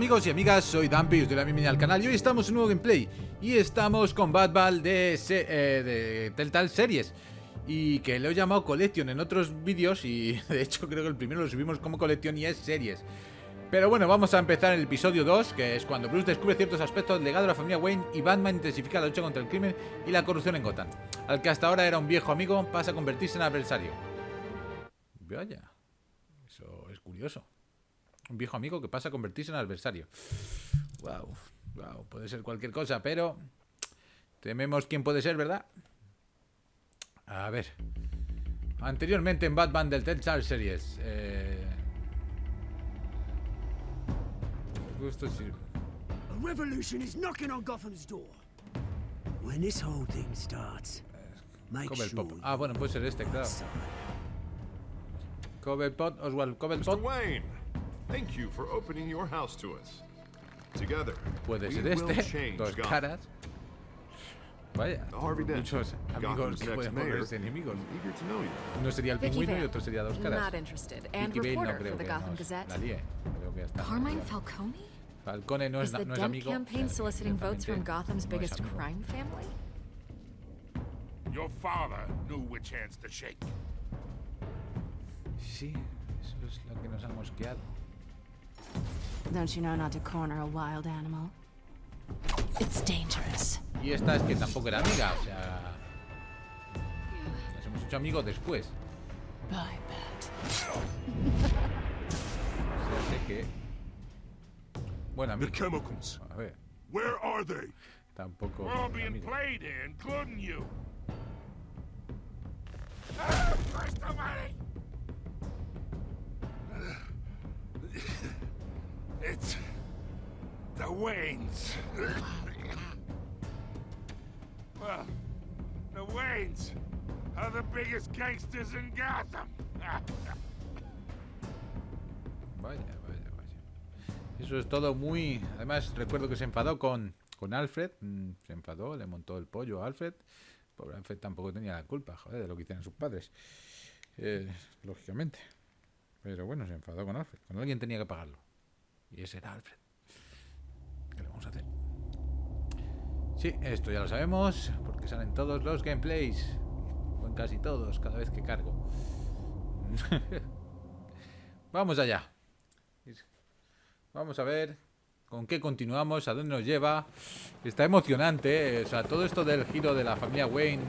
amigos y amigas, soy Dampi, os doy la bienvenida al canal y hoy estamos en un nuevo gameplay. Y estamos con Batman de Telltale Series, y que lo he llamado Collection en otros vídeos, y de hecho creo que el primero lo subimos como Collection y es Series. Pero bueno, vamos a empezar el episodio 2, que es cuando Bruce descubre ciertos aspectos del legado de la familia Wayne y Batman intensifica la lucha contra el crimen y la corrupción en Gotham. Al que hasta ahora era un viejo amigo pasa a convertirse en adversario. Vaya, eso es curioso. Un viejo amigo que pasa a convertirse en adversario. Wow, puede ser cualquier cosa, pero tememos quién puede ser, ¿verdad? A ver. Anteriormente en Batman del Telltale Series. Esto sí. A revolution is knocking on Gotham's door. When this whole thing starts, make sure. Ah, bueno, puede ser este, claro. Cobblepot, Oswald Cobblepot. Mr. Wayne, thank you for opening your house to us. Together, Puede ser we will este, change dos Gotham. caras. Vaya, Harvey Dent, muchos amigos Gotham's que next pueden mayor, volverse enemigos. is eager to know you. Uno sería el Vicky pingüino y Vale, otro sería dos caras. not interested, and Vicky Vale no reporter creo for the que Gotham nos Gazette. la líe. Creo que ya está. Carmine Falcone? Falcone no Is es, the no es Dent amigo. campaign soliciting votes from Ciertamente Gotham's no es biggest amigo. crime family? Your father knew which hands to shake. Sí, eso es lo que nos ha mosqueado. Don't you know not to corner a wild animal? It's dangerous. Y esta es que tampoco era amiga, o sea... Nos hemos hecho amigos después. I bet. O sea, sé que... Bueno, The amigo. chemicals. A ver, Where are they? tampoco... We're all being amigo. played here, including you. Where's the money? It's the Waynes. Well, the Waynes are the biggest gangsters in Gotham. Vaya. Eso es todo muy... Además, recuerdo que se enfadó con Alfred. Se enfadó, le montó el pollo a Alfred. Pobre Alfred tampoco tenía la culpa, joder, de lo que hicieron sus padres. Lógicamente. Pero bueno, se enfadó con Alfred. Con alguien tenía que pagarlo. Y ese era Alfred. ¿Qué le vamos a hacer? Sí, esto ya lo sabemos, porque salen todos los gameplays. O en casi todos, cada vez que cargo. Vamos allá. Vamos a ver con qué continuamos, a dónde nos lleva. Está emocionante, o sea, todo esto del giro de la familia Wayne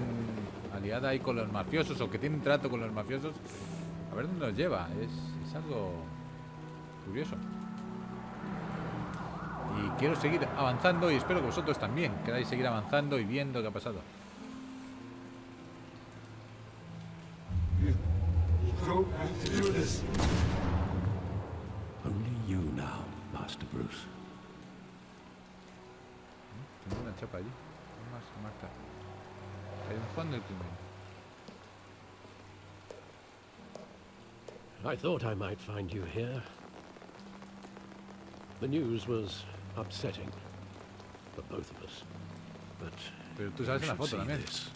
aliada ahí con los mafiosos, o que tiene un trato con los mafiosos. A ver dónde nos lleva, es algo curioso. Y quiero seguir avanzando y espero que vosotros también queráis seguir avanzando y viendo qué ha pasado. Only you now, Master Bruce. Tengo una chapa allí. Más Marta. Hay un Juan del crimen. I thought I might find you here. The news was upsetting for both of us. But Pero tú sabes en la you should foto see también. this.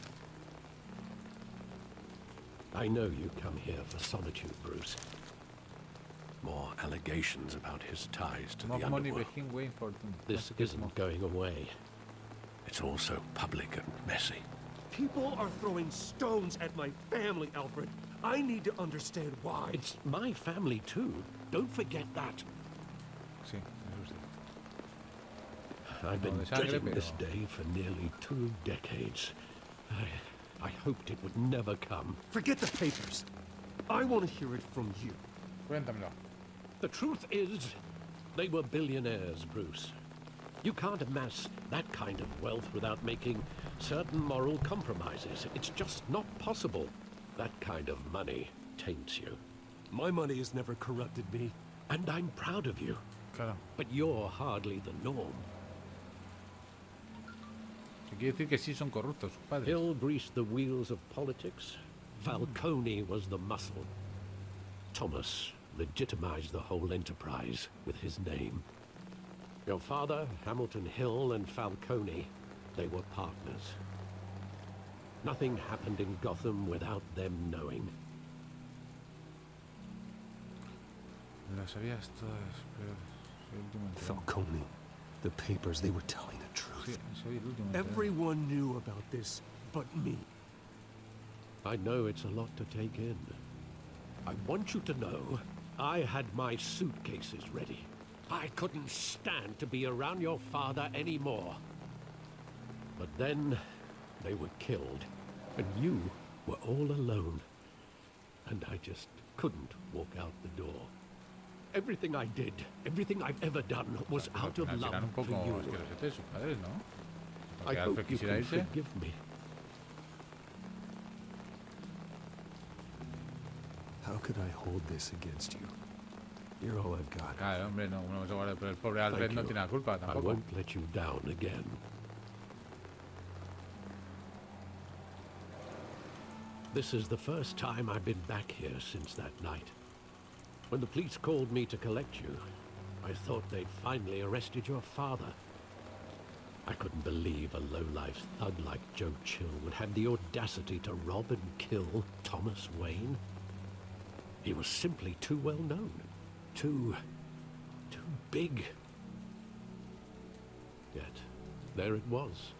I know you come here for solitude, Bruce. More allegations about his ties to More the money underworld. behind Wayne Fortune. This isn't going away. It's all so public and messy. People are throwing stones at my family, Alfred. I need to understand why. It's my family too. Don't forget that. Sí, eso sí. I've been de sangre, dreading this pero- day for nearly 2 decades. I hoped it would never come. Forget the papers. I want to hear it from you. Cuéntamelo. The truth is, they were billionaires, Bruce. You can't amass that kind of wealth without making certain moral compromises. It's just not possible. That kind of money taints you. My money has never corrupted me. And I'm proud of you. Claro. But you're hardly the norm. Se quiere decir que sí son corruptos sus padres. Hill greased the wheels of politics. Falcone was the muscle. Thomas legitimized the whole enterprise with his name. Your father, Hamilton Hill, and Falcone, they were partners. Nothing happened in Gotham without them knowing. Lo sabías todas, pero Soy el último enterado. Falcone. The papers, they were telling the Sí, truth. soy el último enterado. Everyone knew about this but me. I know it's a lot to take in. I want you to know I had my suitcases ready. I couldn't stand to be around your father anymore. But then they were killed, and you were all alone. And I just couldn't walk out the door. Everything I did, everything I've ever done was Al out of final love serán un for poco you. asquerosetes sus padres, ¿no? I Porque Alfred hope you quisiera can irse. forgive me. How could I hold this against you? You're all I've got. Claro, hombre, no, no vamos a guardar, pero el pobre Alfred Thank no you. tiene la culpa I tampoco. won't let you down again. This is the first time I've been back here since that night. When the police called me to collect you, I thought they'd finally arrested your father. I couldn't believe a low-life thug like Joe Chill would have the audacity to rob and kill Thomas Wayne. He was simply too well known. Too big. Yet, there it was.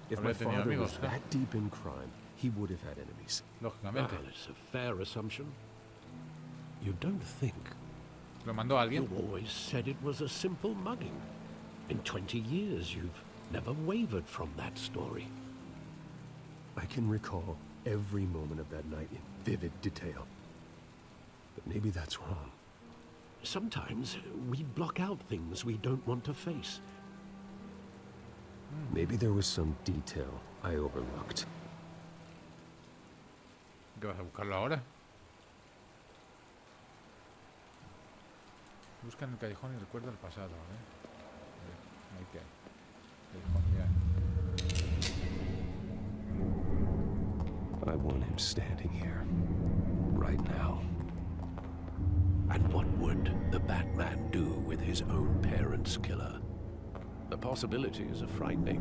If Habría my tenido father amigos, was ¿no? that deep in crime, he would have had enemies. Lógicamente. Well, it's a fair assumption. You don't think? ¿Lo mandó alguien? You always said it was a simple mugging. In 20 years, you've never wavered from that story. I can recall every moment of that night in vivid detail. But maybe that's wrong. Sometimes we block out things we don't want to face. Maybe there was some detail I overlooked. ¿Qué vas a buscarlo ahora? Busca en el callejón y recuerda el pasado, ¿eh? Ahí que hay. Callejón, ya. I want him standing here, right now. And what would the Batman do with his own parents' killer? The possibilities are frightening.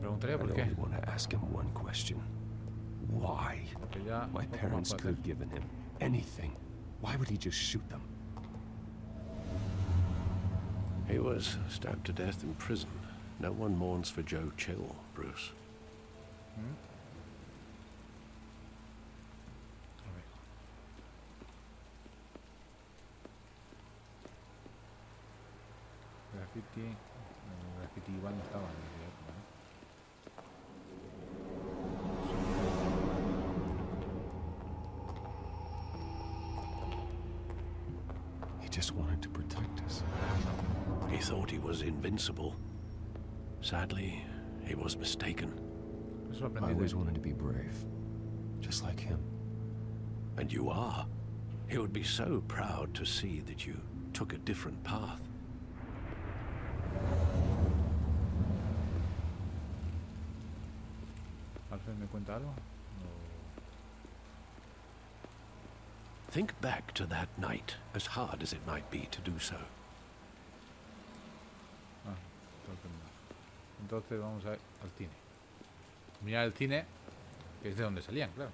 Preguntaría I por qué. only want to ask him one question. Why? Porque ya My poco más parents puedo could hacer. have given him anything. Why would he just shoot them? He was stabbed to death in prison. No one mourns for Joe Chill, Bruce. A ver. Graffiti. El graffiti igual no estaba en el videojuego, ¿no? He just wanted to protect us. He thought he was invincible. Sadly, he was mistaken. Eso lo I aprendí de always él. wanted to be brave, just like him. And you are. He would be so proud to see that you took a different path. ¿Alfred me cuenta algo? Think back to that night, as hard as it might be to do so. Ah, entonces vamos a ver al cine. Mirar el cine, que es de donde salían, claro.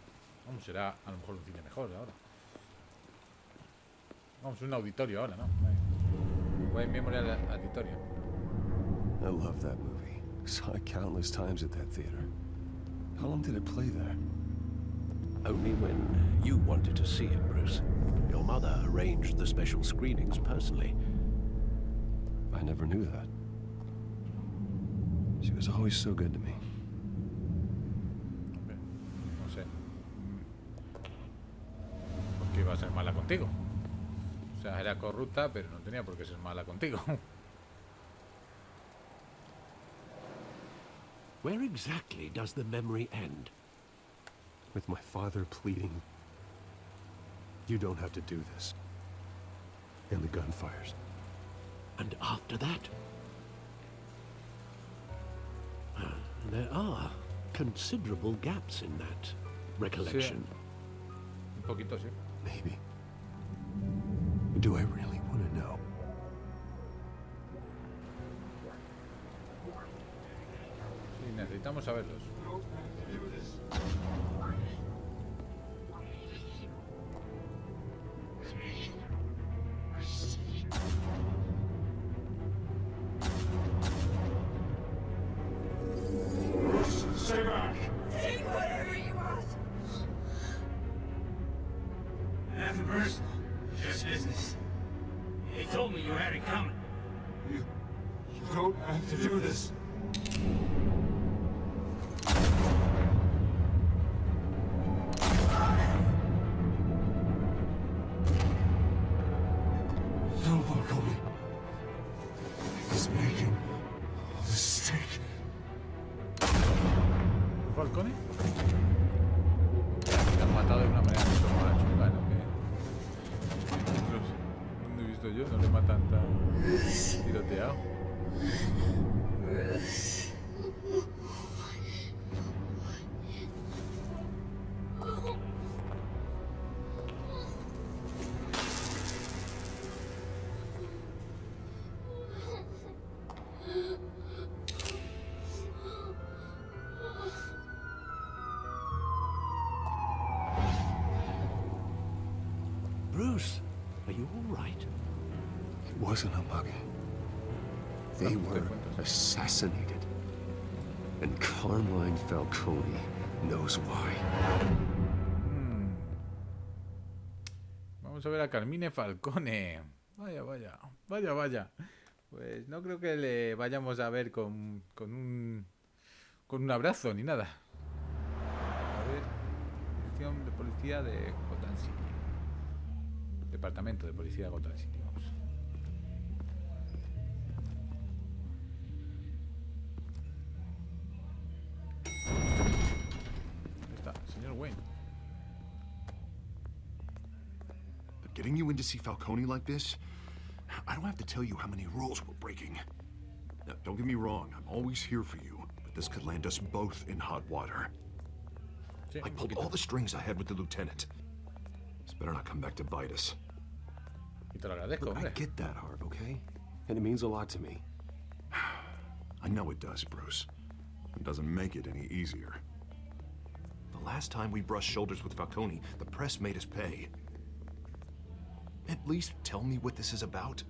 Vamos, será a lo mejor un cine mejor ahora. Vamos, un auditorio ahora, ¿no? Buen memorial auditorio. I love that movie. Saw it countless times at that theater. How long did it play there? Only when you wanted to see it, Bruce. Your mother arranged the special screenings personally. I never knew that. She was always so good to me. Hombre, no sé. ¿Por qué iba a ser mala contigo? O sea, era corrupta, pero no tenía por qué ser mala contigo. Where exactly does the memory end? With my father pleading, "You don't have to do this." And the gun fires. And after that? There are considerable gaps in that recollection. Un poquito, sí. Maybe. Do I really want to know? Sí, necesitamos saberlos. You don't have to do this. No, Falcone. He's making a mistake. ¿Falcone? Me han matado de una manera mucho más chunga, ¿no? Que otros, ¿dónde he visto yo? No le matan tan tiroteado. Bruce, are you all right? It wasn't a mug. They were assassinated. And Carmine Falcone knows why. Vamos a ver a Carmine Falcone. Vaya, vaya, vaya, vaya. Pues no creo que le vayamos a ver con un abrazo ni nada. A ver, dirección de policía de Gotham City. Departamento de policía de Gotham City, vamos. Ahí está, señor Wayne. But getting you in to see Falcone like this, I don't have to tell you how many rules we're breaking. Now, don't get me wrong, I'm always here for you, but this could land us both in hot water. Sí, I pulled all the strings I had with the lieutenant. This better not come back to bite us. Y te lo agradezco, Look, I hombre. get that, Harv, okay? And it means a lot to me. I know it does, Bruce. It doesn't make it any easier. The last time we brushed shoulders with Falcone, the press made us pay. At least tell me what this is about.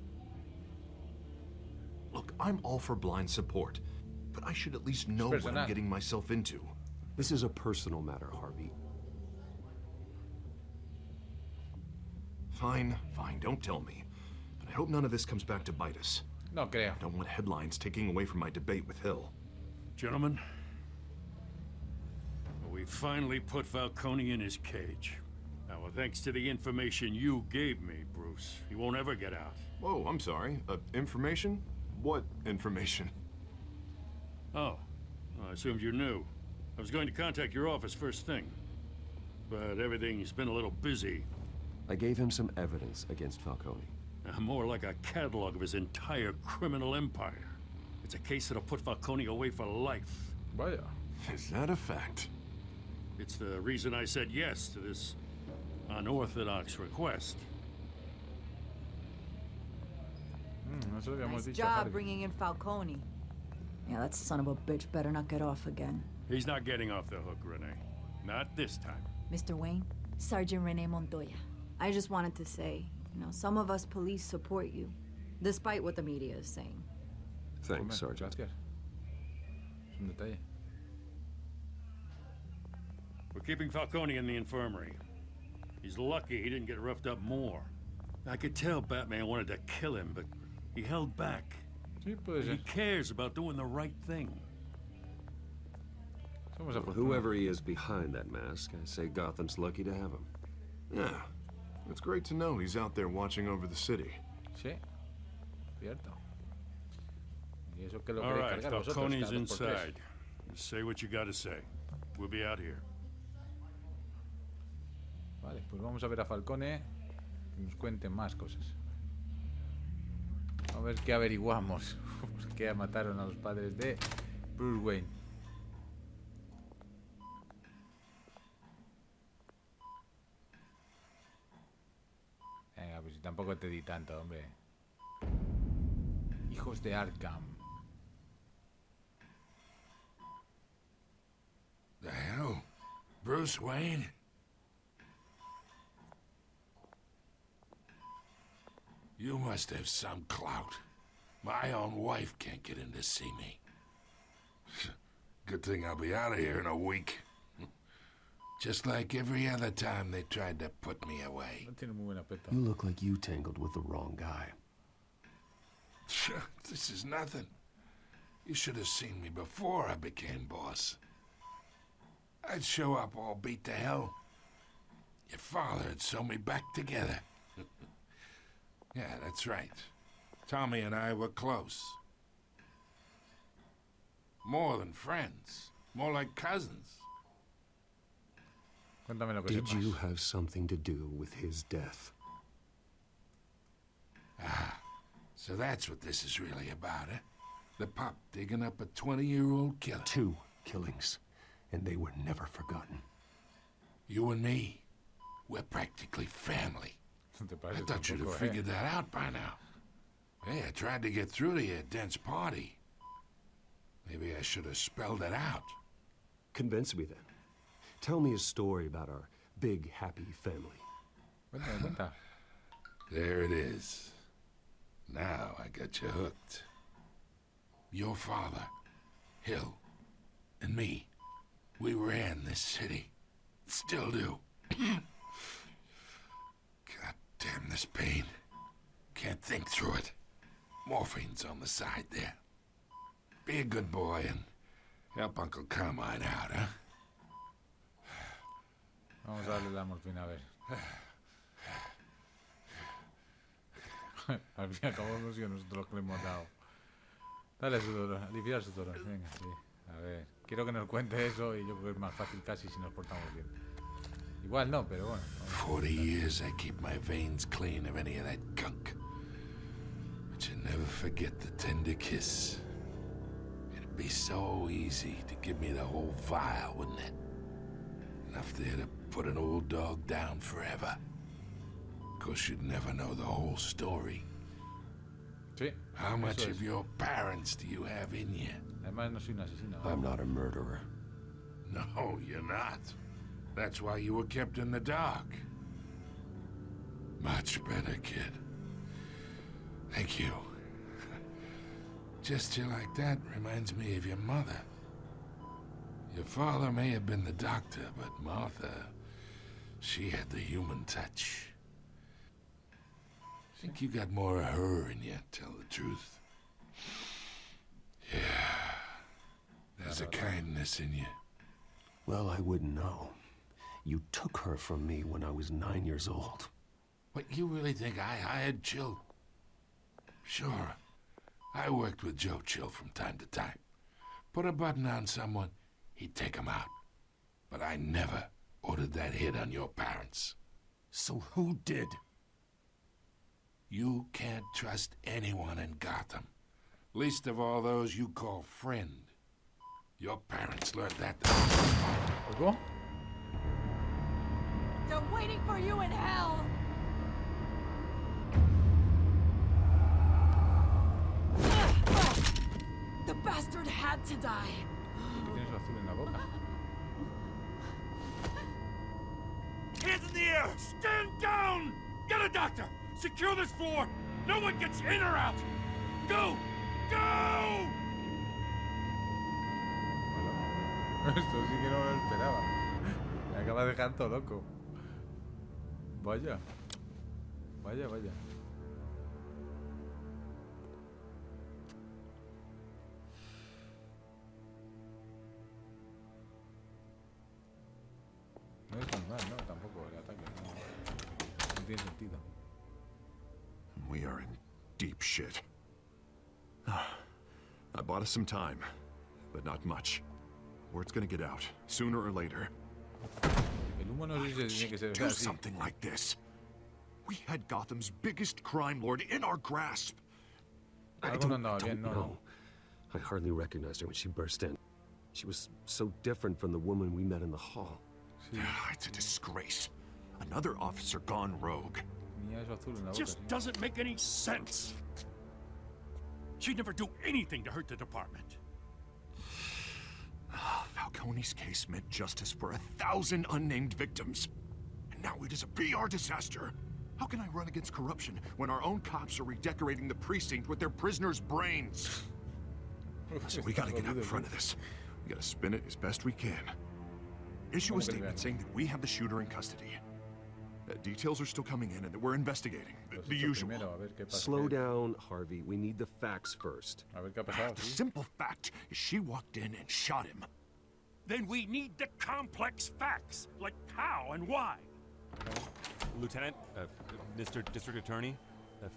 Look, I'm all for blind support, but I should at least know what I'm getting myself into. This is a personal matter, Harvey. Fine, fine, don't tell me. But I hope none of this comes back to bite us. No creo. I don't want headlines taking away from my debate with Hill. Gentlemen, we finally put Falcone in his cage. Now, thanks to the information you gave me, Bruce, he won't ever get out. Whoa, I'm sorry. Information? What information? Oh, I assumed you knew. I was going to contact your office first thing, but everything's been a little busy. I gave him some evidence against Falcone. More like a catalog of his entire criminal empire. It's a case that'll put Falcone away for life. Vaya. Is that a fact? It's the reason I said yes to this unorthodox request. No se lo habíamos Nice dicho a job Harvey. bringing in Falcone. Yeah, that son of a bitch better not get off again. He's not getting off the hook, Renee. Not this time. Mr. Wayne, Sergeant Renee Montoya. I just wanted to say, you know, some of us police support you, despite what the media is saying. Thanks, Hombre, Sergeant. gracias. Es un detalle. We're keeping Falcone in the infirmary. He's lucky he didn't get roughed up more. I could tell Batman wanted to kill him, but he held back. Sí, puede He ser. cares about doing the right thing. Somos Well, afortunados. whoever he is behind that mask, I say Gotham's lucky to have him. Yeah. It's great to know he's out there watching over the city. Sí, cierto. Y eso que lo All queréis right, cargar vosotros, Falcone's cada 2 por 3. inside. Just say what you gotta say. We'll be out here. Vale, pues vamos a ver a Falcone que nos cuente más cosas. A ver qué averiguamos. ¿Por qué mataron a los padres de Bruce Wayne? Venga, pues si tampoco te di tanto, hombre. Hijos de Arkham. The hell? Bruce Wayne? You must have some clout. My own wife can't get in to see me. Good thing I'll be out of here in a week. Just like every other time they tried to put me away. No tiene muy buen aspecto. You look like you tangled with the wrong guy. This is nothing. You should have seen me before I became boss. I'd show up all beat to hell. Your father had sew me back together. Yeah, that's right. Tommy and I were close. More than friends. More like cousins. Cuéntame lo que Did sepas. you have something to do with his death? Ah, so that's what this is really about, eh? The pup digging up a 20-year-old killer. 2 killings, and they were never forgotten. You and me, we're practically family. Te I pases thought un you'd have poco, figured that out by now. Hey, I tried to get through to your dense party. Maybe I should have spelled it out. Convince me then. Tell me a story about our big, happy family. Cuéntame, cuenta. There it is. Now I got you hooked. Your father, Hill, and me, we ran this city. Still do. God damn this pain. Can't think through it. Morphine's on the side there. Be a good boy and help Uncle Carmine out, huh? Vamos a darle la morfina, a ver. Al fin y al cabo hemos sido nosotros los que le hemos dado. Dale su dolor, aliviar su dolor. Venga, sí. A ver, quiero que nos cuente eso y yo creo que es más fácil casi si nos portamos bien. Igual no, pero bueno. 40 years I keep my veins clean of any of that gunk. But you never forget the tender kiss. It'd be so easy to give me the whole vial, wouldn't it? Enough there to put an old dog down forever. Of course, you'd never know the whole story. Sí. How much eso of es. your parents do you have in you? Además no soy un asesino. I'm not a murderer. No, you're not. That's why you were kept in the dark. Much better, kid. Thank you. Gesture like that reminds me of your mother. Your father may have been the doctor, but Martha, she had the human touch. I think you got more of her in you, tell the truth. Yeah. There's a kindness in you. Well, I wouldn't know. You took her from me when I was 9 years old. What, you really think I hired Chill? Sure. I worked with Joe Chill from time to time. Put a button on someone, he'd take him out. But I never ordered that hit on your parents. So who did? You can't trust anyone in Gotham. Least of all those you call friend. Your parents learned that. ¿Oigo? They're waiting for you in hell! The bastard had to die. ¿Por qué tienes azul en la boca? Hands in the air! Stand down! Get a doctor! Secure this floor! No one gets in or out! Go! Go! Bueno, esto sí que no me lo esperaba. Me acaba de dejar todo loco. Vaya. Vaya, vaya. No es tan mal, ¿no? Tampoco el ataque. No tiene sentido. We are in deep shit. I bought us some time, but not much. Word's gonna get out, sooner or later. El humo no sé si tiene que ser Do así. something like this. We had Gotham's biggest crime lord in our grasp. I Algo don't, no andaba bien, don't no, know. no. I hardly recognized her when she burst in. She was so different from the woman we met in the hall. Sí, It's a disgrace. Another officer gone rogue. tenía eso azul en la boca. Just sí. doesn't make any sense. She'd never do anything to hurt the department. Falcone's case meant justice for 1,000 unnamed victims. And now it is a PR disaster. How can I run against corruption when our own cops are redecorating the precinct with their prisoners' brains? So we gotta get out in front of this. We gotta spin it as best we can. Issue a statement saying that we have the shooter in custody. Details are still coming in and that we're investigating. Pues The esto usual. primero, a ver qué pasa. Slow down, Harvey. We need the facts first. A ver qué ha pasado. The sí. simple fact is she walked in and shot him. Then we need the complex facts, like how and why. Lieutenant, Mr. District Attorney,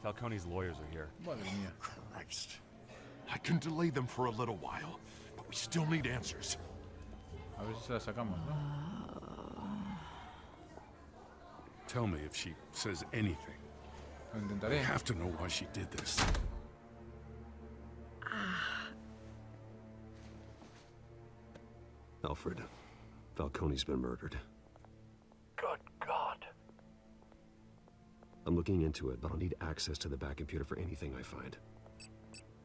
Falcone's lawyers are here. Madre mía. Christ. I can delay them for a little while, but we still need answers. A ver si se la sacamos, ¿no? Tell me if she says anything. Lo I intentaré. have to know why she did this. Alfred, Falcone's been murdered. Good God. I'm looking into it, but I'll need access to the back computer for anything I find.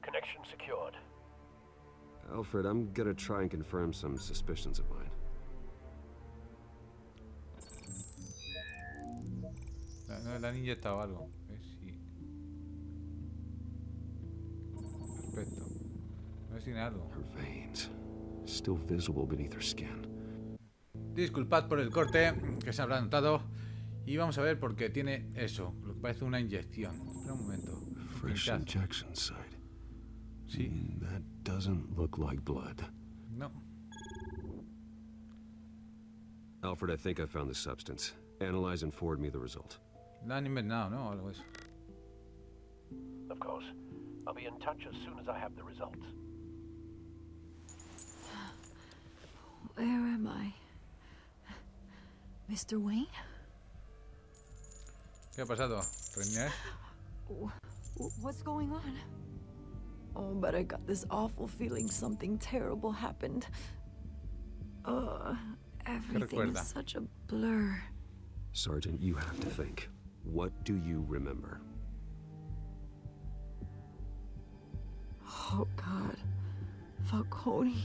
Connection secured. Alfred, I'm gonna try and confirm some suspicions of mine. Le han inyectado algo. A ver si... Perfecto. A ver si tiene algo. Her veins, still visible beneath her skin. Disculpad por el corte, que se habrá notado. Y vamos a ver por qué tiene eso, lo que parece una inyección. Espera un momento. Fresh Pinchad. injection site. Sí. That doesn't look like blood. No. Alfred, I think I found the substance. Analyze and forward me the result. La han inventado, ¿no? Algo de eso. Of course. I'll be in touch as soon as I have the results. Where am I? Mr. Wayne? ¿Qué ha pasado? ¿Reñir? What's going on? Oh, but I got this awful feeling something terrible happened. Everything recuerda? is such a blur. Sergeant, you have to think. What do you remember? Oh, God. Falcone.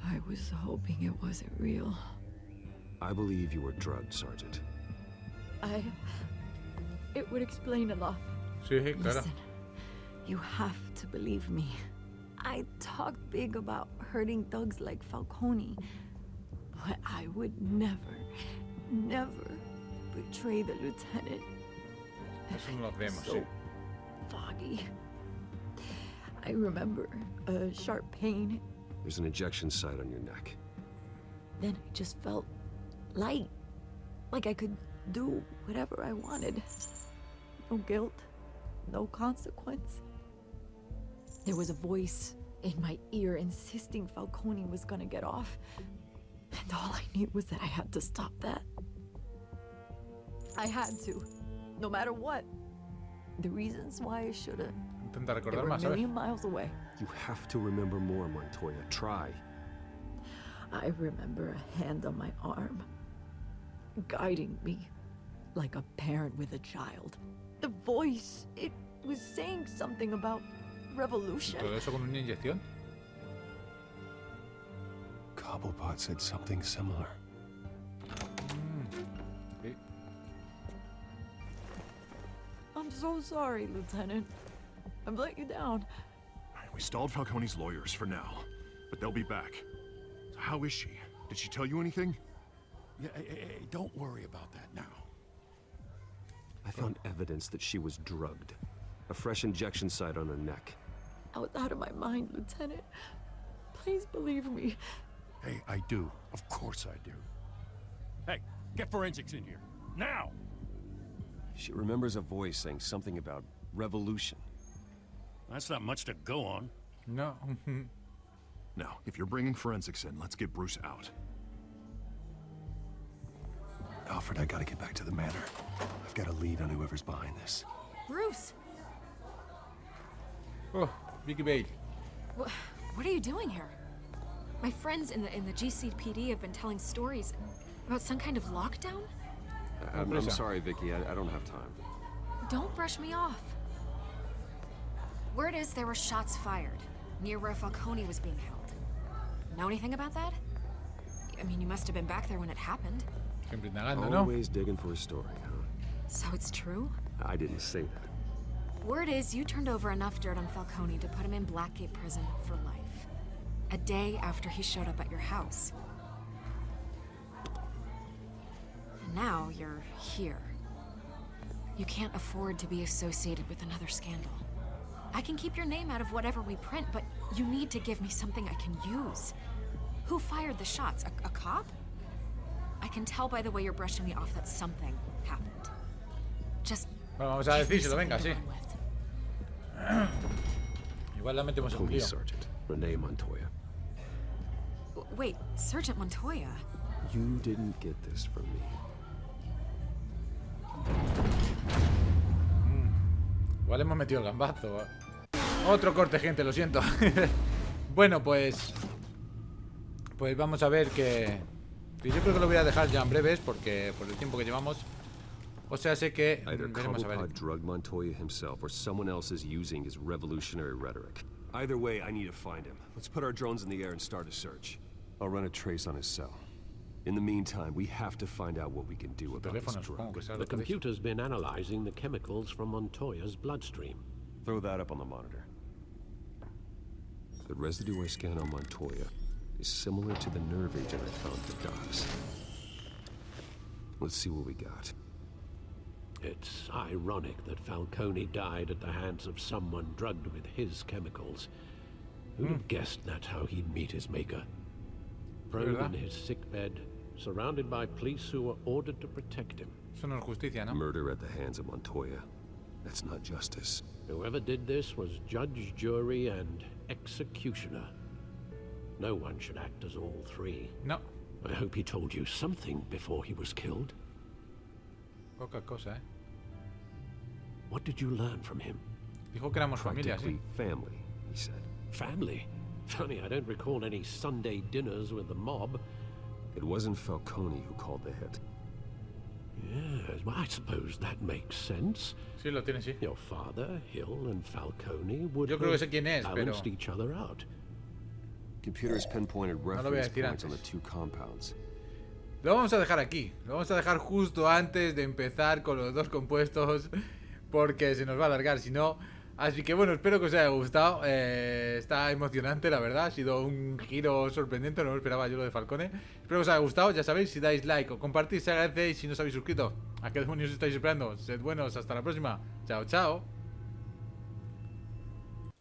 I was hoping it wasn't real. I believe you were drugged, Sergeant. It would explain a lot. Sí, claro. Listen, you have to believe me. I talk big about hurting thugs like Falcone, but I would never, never betray the lieutenant. Eso no lo vemos, So sí. foggy. I remember a sharp pain. There's an injection site on your neck. Then I just felt light, like I could do whatever I wanted. No guilt, no consequence. There was a voice in my ear insisting Falcone was gonna get off. And all I knew was that I had to stop that. I had to, no matter what. The reasons why I should've, Intenta they recordar were a más, ¿sabes? million miles away. You have to remember more, Montoya. Try. I remember a hand on my arm, guiding me like a parent with a child. The voice, it was saying something about revolution. ¿Todo eso con una inyección? Cobblepot said something similar. Sí. I'm so sorry, Lieutenant. I've let you down. We stalled Falcone's lawyers for now, but they'll be back. So how is she? Did she tell you anything? Yeah, hey, don't worry about that now. I found evidence that she was drugged. A fresh injection site on her neck. I was out of my mind, Lieutenant. Please believe me. Hey, I do. Of course I do. Hey, get forensics in here. Now! She remembers a voice saying something about revolution. That's not much to go on. No. Now, if you're bringing forensics in, let's get Bruce out. Alfred, I gotta get back to the manor. I've got a lead on whoever's behind this. Bruce, Oh, Vicky Bale. what are you doing here? My friends in the GCPD have been telling stories about some kind of lockdown. I'm sorry, Vicky. I don't have time. Don't brush me off. Word is there were shots fired near where Falcone was being held. Know anything about that? I mean, you must have been back there when it happened. Siempre indagando, ¿no? Always digging for a story, huh? So it's true? I didn't say that. Word is you turned over enough dirt on Falcone to put him in Blackgate Prison for life. A day after he showed up at your house. And now you're here. You can't afford to be associated with another scandal. I can keep your name out of whatever we print, but you need to give me something I can use. Who fired the shots? A cop? I can tell by the way you're brushing me off that something happened. Just Bueno, vamos a decírselo, venga, sí. Igual la metemos en un lío. Sergeant Renee Montoya. Wait, Sergeant Montoya? You didn't get this from me. Igual hemos metido el gambazo. Otro corte, gente, lo siento. Bueno, pues vamos a ver que yo creo que lo voy a dejar ya en breves porque por el tiempo que llevamos. O sea, sé que veremos a ver. Drug Montoya himself or someone else is using his revolutionary rhetoric. Either way, I need to find him. Let's put our drones in the air and start a search. I'll run a trace on his cell. In the meantime, we have to find out what we can do about this drug. The computer's been analyzing the chemicals from Montoya's bloodstream. Throw that up on the monitor. The residue I scan on Montoya is similar to the nerve agent I found for Docs. Let's see what we got. It's ironic that Falcone died at the hands of someone drugged with his chemicals. Who'd have guessed that's how he'd meet his maker? Prone in his sickbed, surrounded by police who were ordered to protect him. Eso no es justicia, ¿no? Murder at the hands of Montoya. That's not justice. Whoever did this was judge, jury, and executioner. No one should act as all three. No. I hope he told you something before he was killed. Poca cosa, What did you learn from him? Dijo que éramos familia, sí. Family, he said. Family? Funny, I don't recall any Sunday dinners with the mob. It wasn't Falcone who called the hit. Yes, well, I suppose that makes sense. Sí, lo tiene, sí. Your father, Hill, and Falcone would Yo creo que sé quién es, balanced pero each other out. Computers pinpointed lo voy a reference decir points on the antes. two compounds. Lo vamos a dejar aquí. Lo vamos a dejar justo antes de empezar con los dos compuestos porque se nos va a alargar, si no. Así que bueno, espero que os haya gustado. Está emocionante, la verdad. Ha sido un giro sorprendente, no lo esperaba yo lo de Falcone. Espero que os haya gustado. Ya sabéis, si dais like o compartís, se agradece. Y si no os habéis suscrito, ¿a qué demonios estáis esperando? Sed buenos, hasta la próxima. Chao, chao.